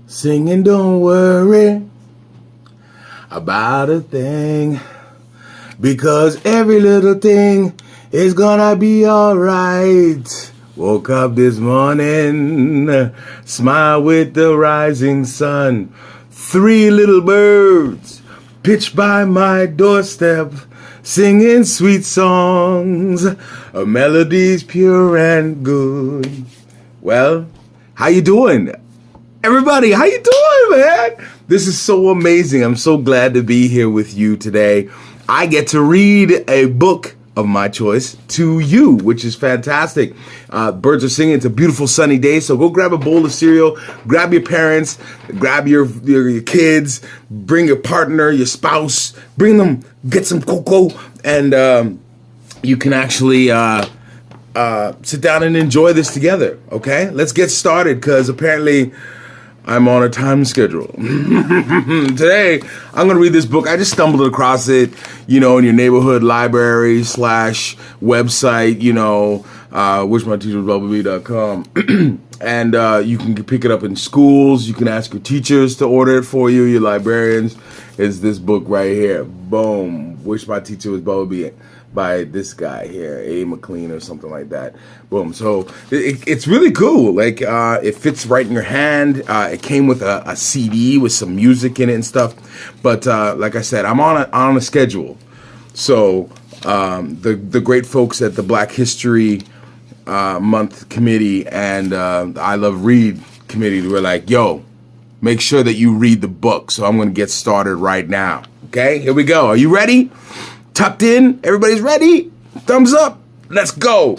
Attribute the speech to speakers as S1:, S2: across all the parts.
S1: Singing, don't worry about a thing, because every little thing is gonna be alright. Woke up this morning, smile with the rising sun. 3 little birds pitched by my doorstep, singing sweet songs, melodies pure and good. Well, how you doing? Everybody, how you doing, man? This is so amazing. I'm so glad to be here with you today. I get to read a book of my choice to you, which is fantastic. Birds are singing. It's a beautiful sunny day, so go grab a bowl of cereal, grab your parents, grab your kids, bring your partner, your spouse, bring them, get some cocoa, and you can actually sit down and enjoy this together, okay? Let's get started, because apparently I'm on a time schedule. Today, I'm going to read this book. I just stumbled across it, in your neighborhood library / website, wishmyteachersbubba.com. And you can pick it up in schools. You can ask your teachers to order it for you, your librarians. It's this book right here. Boom. Wish My Teacher Was Bubba B by this guy here, McLean or something like that. Boom. So it's really cool. Like, it fits right in your hand. It came with a CD with some music in it and stuff. But like I said, I'm on a schedule. So the great folks at the Black History Month Committee and I Love Read Committee were like, yo, make sure that you read the book. So I'm going to get started right now. Okay, here we go. Are you ready? Tucked in? Everybody's ready? Thumbs up. Let's go.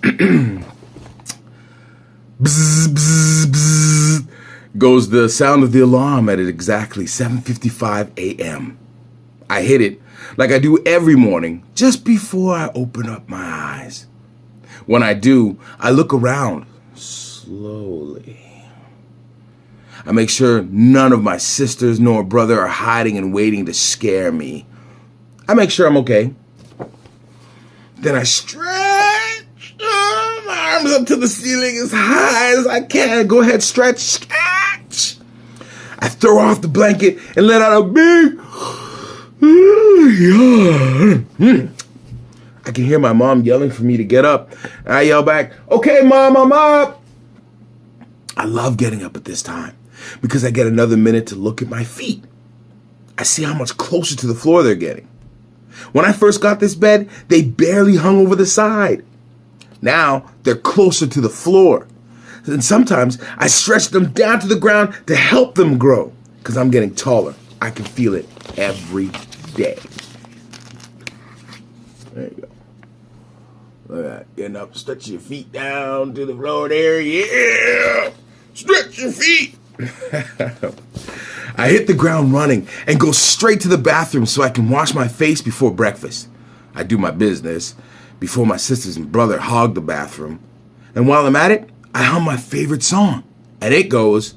S1: Bzz, bzz, bzz, goes the sound of the alarm at exactly 7:55 a.m. I hit it like I do every morning just before I open up my eyes. When I do, I look around slowly. I make sure none of my sisters nor brother are hiding and waiting to scare me. I make sure I'm okay. Then I stretch my arms up to the ceiling as high as I can. Go ahead, stretch. I throw off the blanket and let out a big yawn. I can hear my mom yelling for me to get up. And I yell back, okay, Mom, I'm up. I love getting up at this time because I get another minute to look at my feet. I see how much closer to the floor they're getting. When I first got this bed, they barely hung over the side. Now they're closer to the floor. And sometimes I stretch them down to the ground to help them grow, because I'm getting taller. I can feel it every day. There you go. Look at that. Getting up, stretch your feet down to the floor there. Yeah! Stretch your feet! I hit the ground running and go straight to the bathroom so I can wash my face before breakfast. I do my business before my sisters and brother hog the bathroom. And while I'm at it, I hum my favorite song. And it goes,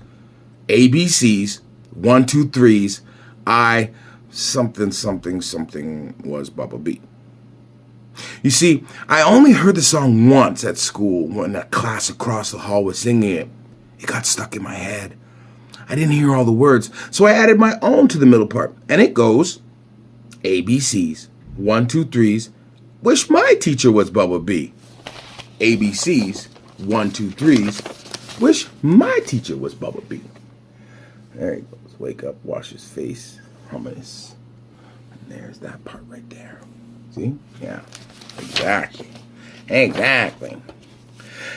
S1: ABC's, 1, 2, 3's, I, something, something, something was Bubba B. You see, I only heard the song once at school when that class across the hall was singing it. It got stuck in my head. I didn't hear all the words, so I added my own to the middle part. And it goes, ABC's, 1, 2, 3's, wish my teacher was Bubba B. ABC's, 1, 2, 3's, wish my teacher was Bubba B. There he goes. Wake up, wash his face, hummus. And there's that part right there. See? Yeah, exactly.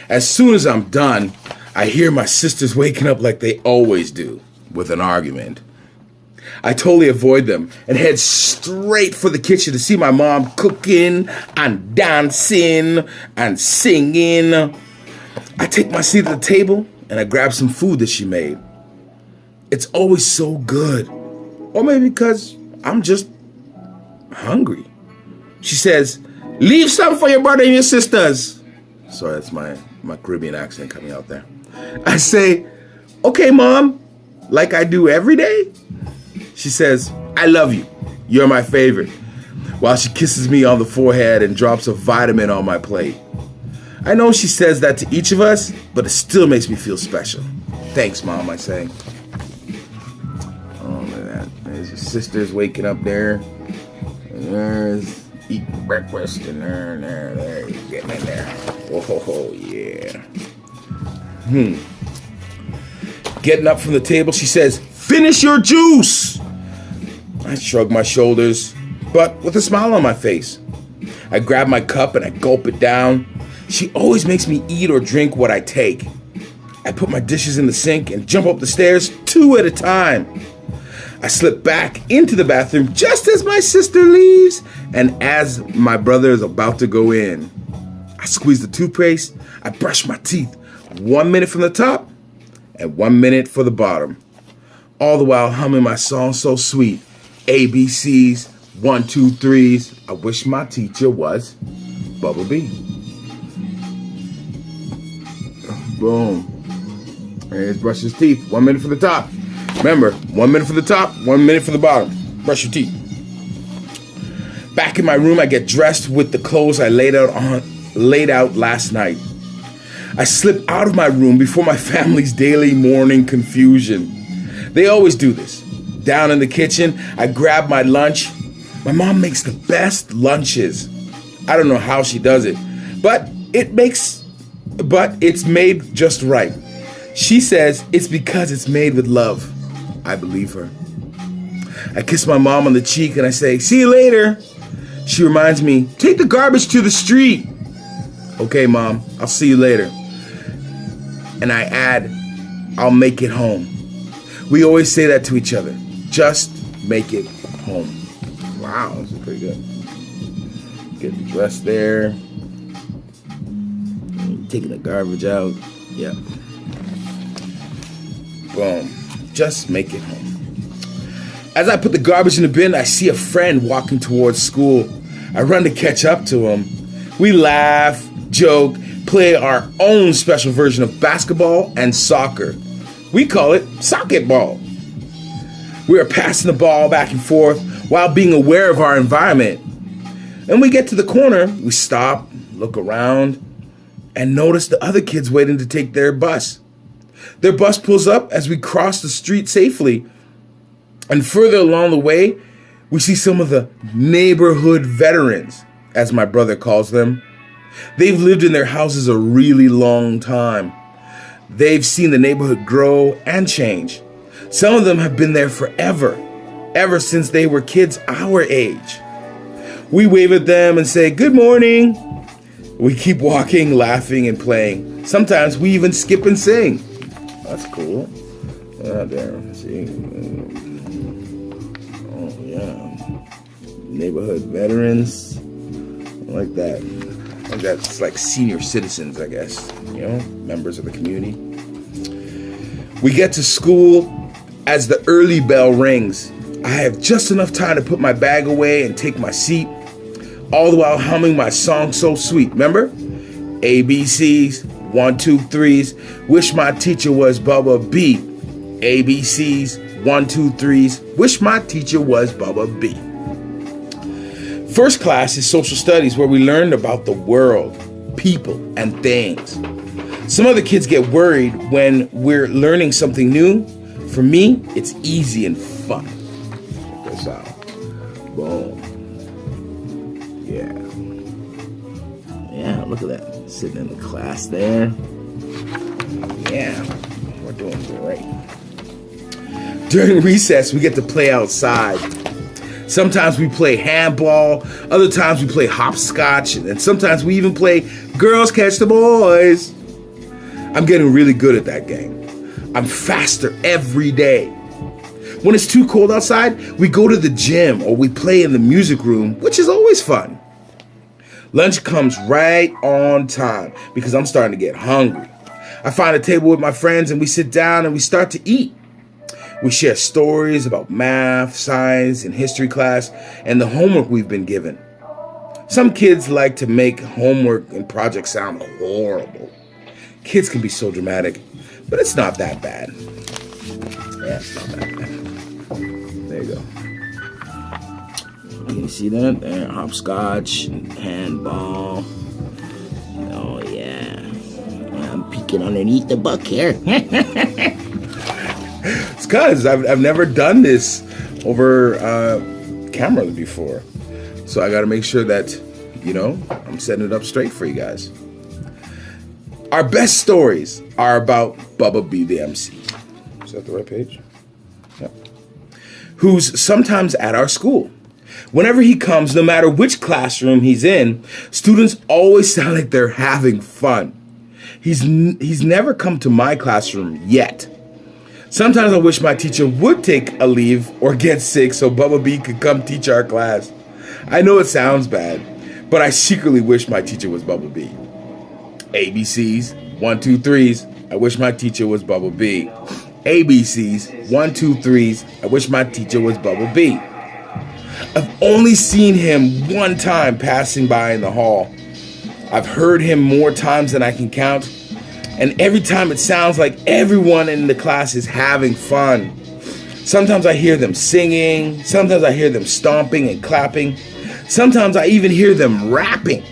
S1: As soon as I'm done, I hear my sisters waking up like they always do, with an argument. I totally avoid them and head straight for the kitchen to see my mom cooking and dancing and singing. I take my seat at the table and I grab some food that she made. It's always so good. Or maybe because I'm just hungry. She says, leave some for your brother and your sisters. Sorry, that's my Caribbean accent coming out there. I say, okay, Mom, like I do every day. She says, I love you. You're my favorite. While she kisses me on the forehead and drops a vitamin on my plate. I know she says that to each of us, but it still makes me feel special. Thanks, Mom, I say. Oh, look at that. There's your sisters waking up there. And there's eating breakfast. And there. He's getting in there. Oh, yeah. Getting up from the table, she says, "Finish your juice." I shrug my shoulders, but with a smile on my face. I grab my cup and I gulp it down. She always makes me eat or drink what I take. I put my dishes in the sink and jump up the stairs 2 at a time. I slip back into the bathroom just as my sister leaves and as my brother is about to go in. I squeeze the toothpaste, I brush my teeth, 1 minute from the top and 1 minute for the bottom. All the while humming my song so sweet, ABCs, 1, 2, 3s. I wish my teacher was Bubba B. Boom. Here's brush his teeth. 1 minute for the top. Remember, 1 minute for the top, 1 minute for the bottom. Brush your teeth. Back in my room, I get dressed with the clothes I laid out last night. I slip out of my room before my family's daily morning confusion. They always do this. Down in the kitchen, I grab my lunch. My mom makes the best lunches. I don't know how she does it, but it's made just right. She says it's because it's made with love. I believe her. I kiss my mom on the cheek and I say, "See you later." She reminds me, "Take the garbage to the street." "Okay, Mom, I'll see you later." And I add, "I'll make it home." We always say that to each other. Just make it home. Wow, this is pretty good. Getting dressed there. Taking the garbage out. Yep. Boom. Just make it home. As I put the garbage in the bin, I see a friend walking towards school. I run to catch up to him. We laugh, joke, play our own special version of basketball and soccer. We call it socket ball. We are passing the ball back and forth while being aware of our environment. And we get to the corner, we stop, look around, and notice the other kids waiting to take their bus. Their bus pulls up as we cross the street safely. And further along the way, we see some of the neighborhood veterans, as my brother calls them. They've lived in their houses a really long time. They've seen the neighborhood grow and change. Some of them have been there forever, ever since they were kids our age. We wave at them and say, "Good morning." We keep walking, laughing, and playing. Sometimes we even skip and sing. That's cool. There, see. Oh, yeah. Neighborhood veterans. I like that. I think that's like senior citizens, I guess. You know, members of the community. We get to school as the early bell rings. I have just enough time to put my bag away and take my seat, all the while humming my song so sweet. Remember? ABCs, 1, 2, 3s. Wish my teacher was Bubba B. ABCs, 1, 2, 3s. Wish my teacher was Bubba B. First class is social studies, where we learn about the world, people, and things. Some other kids get worried when we're learning something new. For me, it's easy and fun. Check this out. Boom. Yeah. Yeah, look at that. Sitting in the class there. Yeah, we're doing great. During recess, we get to play outside. Sometimes we play handball, other times we play hopscotch, and sometimes we even play girls catch the boys. I'm getting really good at that game. I'm faster every day. When it's too cold outside, we go to the gym or we play in the music room, which is always fun. Lunch comes right on time because I'm starting to get hungry. I find a table with my friends and we sit down and we start to eat. We share stories about math, science, and history class and the homework we've been given. Some kids like to make homework and projects sound horrible. Kids can be so dramatic, but it's not that bad. Yeah, it's not that bad. There you go. Can you see that? There, hopscotch, handball. Oh, yeah. I'm peeking underneath the book here. because I've never done this over camera before. So I got to make sure that, I'm setting it up straight for you guys. Our best stories are about Bubba B The MC. Is that the right page? Yep. Who's sometimes at our school. Whenever he comes, no matter which classroom he's in, students always sound like they're having fun. He's never come to my classroom yet. Sometimes I wish my teacher would take a leave or get sick so Bubba B could come teach our class. I know it sounds bad, but I secretly wish my teacher was Bubba B. ABCs, 1, 2, 3s, I wish my teacher was Bubba B. ABCs, 1, 2, 3s, I wish my teacher was Bubba B. I've only seen him one time passing by in the hall. I've heard him more times than I can count, and every time it sounds like everyone in the class is having fun. Sometimes I hear them singing, sometimes I hear them stomping and clapping, sometimes I even hear them rapping.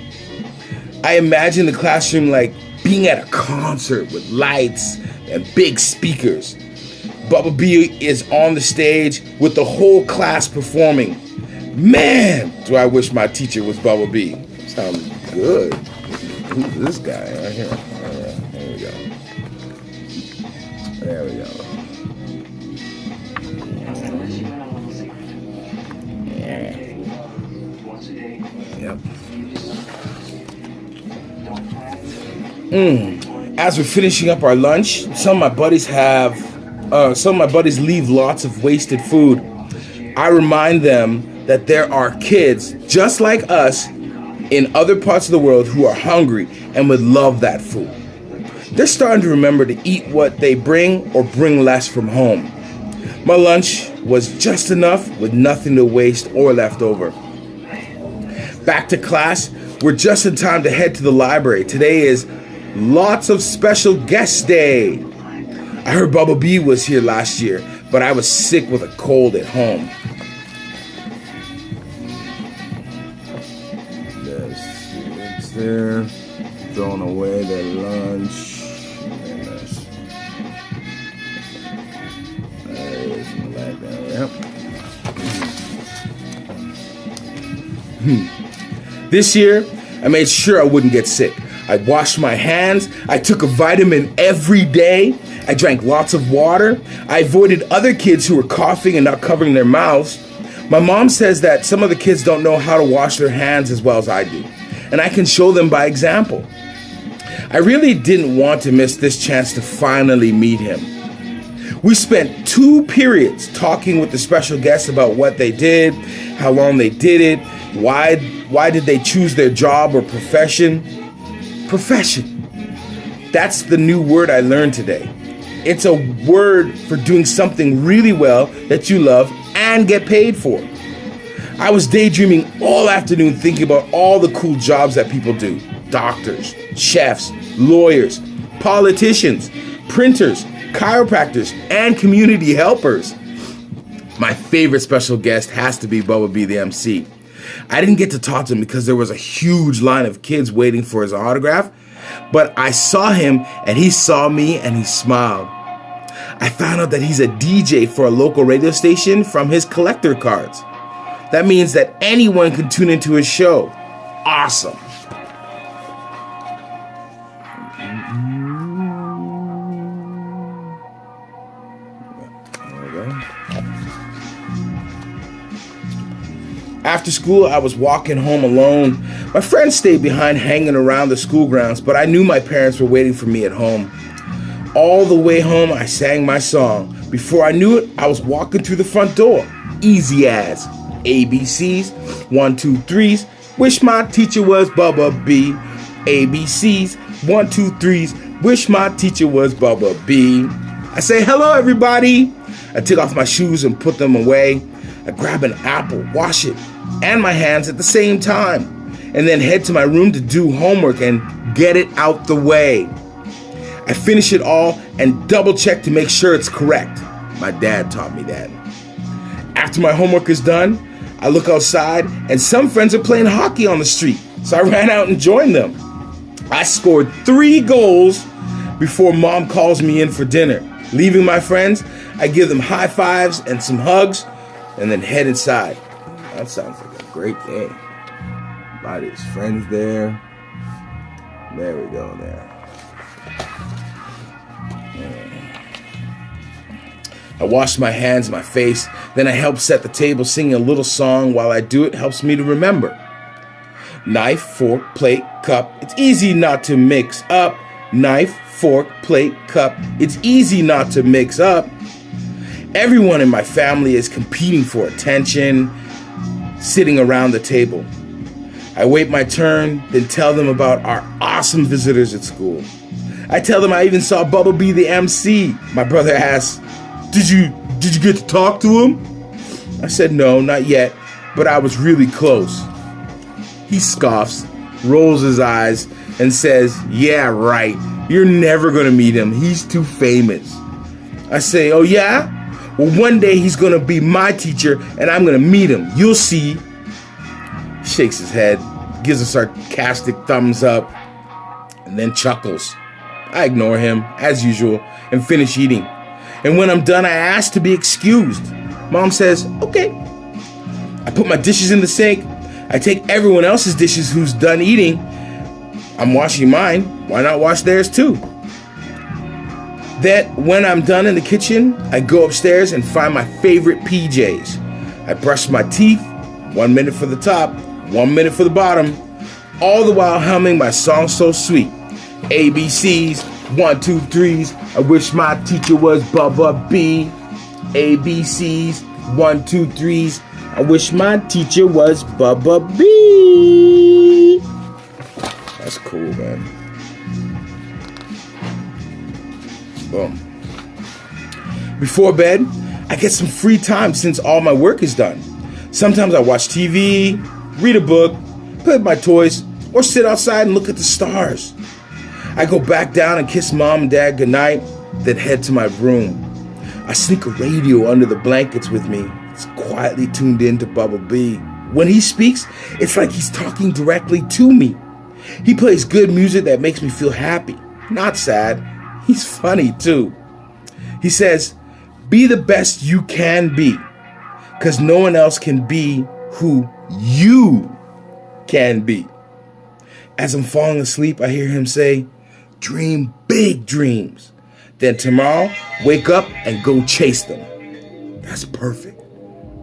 S1: I imagine the classroom like being at a concert with lights and big speakers. Bubba B is on the stage with the whole class performing. Man, do I wish my teacher was Bubba B. Sounds good. Who's this guy right here? There we go. There we go. Yep. As we're finishing up our lunch, some of my buddies leave lots of wasted food. I remind them that there are kids just like us in other parts of the world who are hungry and would love that food. They're starting to remember to eat what they bring or bring less from home. My lunch was just enough with nothing to waste or left over. Back to class, we're just in time to head to the library. Today is lots of special guest day. I heard Bubba B was here last year, but I was sick with a cold at home. It's there, throwing away their lunch. This year, I made sure I wouldn't get sick. I washed my hands. I took a vitamin every day. I drank lots of water. I avoided other kids who were coughing and not covering their mouths. My mom says that some of the kids don't know how to wash their hands as well as I do, and I can show them by example. I really didn't want to miss this chance to finally meet him. We spent 2 periods talking with the special guests about what they did, how long they did it, why did they choose their job or profession. Profession. That's the new word I learned today. It's a word for doing something really well that you love and get paid for. I was daydreaming all afternoon thinking about all the cool jobs that people do. Doctors, chefs, lawyers, politicians, printers, chiropractors, and community helpers. My favorite special guest has to be Bubba B The MC. I didn't get to talk to him because there was a huge line of kids waiting for his autograph, but I saw him and he saw me and he smiled. I found out that he's a DJ for a local radio station from his collector cards. That means that anyone can tune into his show. Awesome. After school, I was walking home alone. My friends stayed behind hanging around the school grounds, but I knew my parents were waiting for me at home. All the way home, I sang my song. Before I knew it, I was walking through the front door. Easy as. ABCs, 1, 2, 3s. Wish my teacher was Bubba B. ABCs, 1, 2, 3s. Wish my teacher was Bubba B. I say, hello, everybody. I take off my shoes and put them away. I grab an apple, wash it, and my hands at the same time, and then head to my room to do homework and get it out the way. I finish it all and double check to make sure it's correct. My dad taught me that. After my homework is done, I look outside and some friends are playing hockey on the street, so I ran out and joined them. I scored 3 goals before Mom calls me in for dinner. Leaving my friends, I give them high fives and some hugs, and then head inside. That sounds like a great day. Invite his friends there. There we go, there. I wash my hands and my face, then I help set the table singing a little song. While I do it, helps me to remember. Knife, fork, plate, cup, it's easy not to mix up. Knife, fork, plate, cup, it's easy not to mix up. Everyone in my family is competing for attention, sitting around the table. I wait my turn, then tell them about our awesome visitors at school. I tell them I even saw Bubba B The MC. My brother asks, Did you get to talk to him? I said no, not yet, but I was really close. He scoffs, rolls his eyes, and says, yeah, right, you're never gonna meet him, he's too famous. I say, oh yeah? Well, one day he's gonna be my teacher and I'm gonna meet him, you'll see. He shakes his head, gives a sarcastic thumbs up, and then chuckles. I ignore him, as usual, and finish eating. And when I'm done, I ask to be excused. Mom says, okay. I put my dishes in the sink. I take everyone else's dishes who's done eating. I'm washing mine. Why not wash theirs too? Then, when I'm done in the kitchen, I go upstairs and find my favorite PJs. I brush my teeth, 1 minute for the top, 1 minute for the bottom, all the while humming my song so sweet. ABCs, 1, 2, 3s. I wish my teacher was Bubba B. ABCs, 1, 2, 3s. I wish my teacher was Bubba B. That's cool, man. Boom. Before bed, I get some free time since all my work is done. Sometimes I watch TV, read a book, play with my toys, or sit outside and look at the stars. I go back down and kiss mom and dad goodnight, then head to my room. I sneak a radio under the blankets with me. It's quietly tuned in to Bubba B. When he speaks, it's like he's talking directly to me. He plays good music that makes me feel happy, not sad. He's funny too. He says, be the best you can be, because no one else can be who you can be. As I'm falling asleep, I hear him say, dream big dreams. Then tomorrow, wake up and go chase them. That's perfect.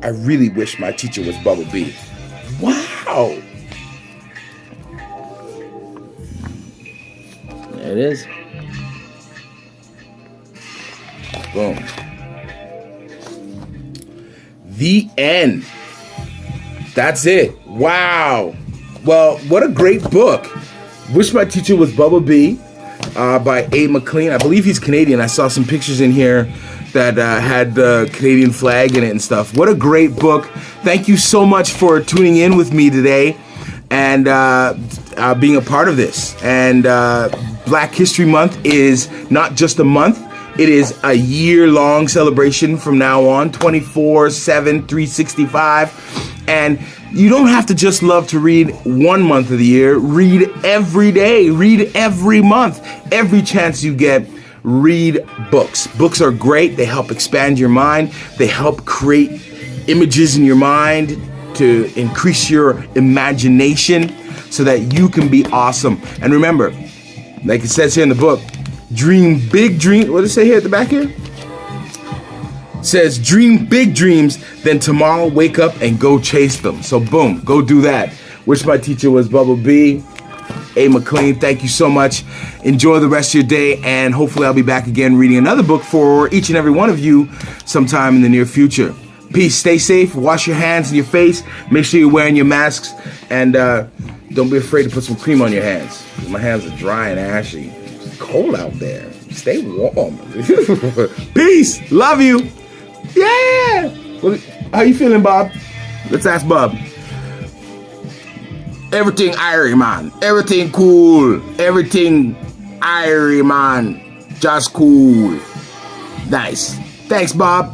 S1: I really wish my teacher was Bubba B. Wow. There it is. Boom. The end. That's it. Wow. Well, what a great book. Wish My Teacher Was Bubba B by McLean. I believe he's Canadian. I saw some pictures in here that had the Canadian flag in it and stuff. What a great book. Thank you so much for tuning in with me today and being a part of this. And Black History Month is not just a month. It is a year-long celebration from now on, 24/7, 365. And you don't have to just love to read 1 month of the year. Read every day. Read every month. Every chance you get, read books. Books are great. They help expand your mind. They help create images in your mind to increase your imagination so that you can be awesome. And remember, like it says here in the book, dream big dreams. What does it say here at the back here? It says dream big dreams, then tomorrow wake up and go chase them. So boom, go do that. Wish My Teacher Was Bubba B. McLean, thank you so much. Enjoy the rest of your day, and hopefully I'll be back again reading another book for each and every one of you sometime in the near future. Peace, stay safe, wash your hands and your face, make sure you're wearing your masks, and don't be afraid to put some cream on your hands. My hands are dry and ashy. It's cold out there. Stay warm. Peace, love you. Yeah. How you feeling, Bob? Let's ask Bob. Everything airy, man. Everything cool. Everything airy, man. Just cool. Nice. Thanks, Bob.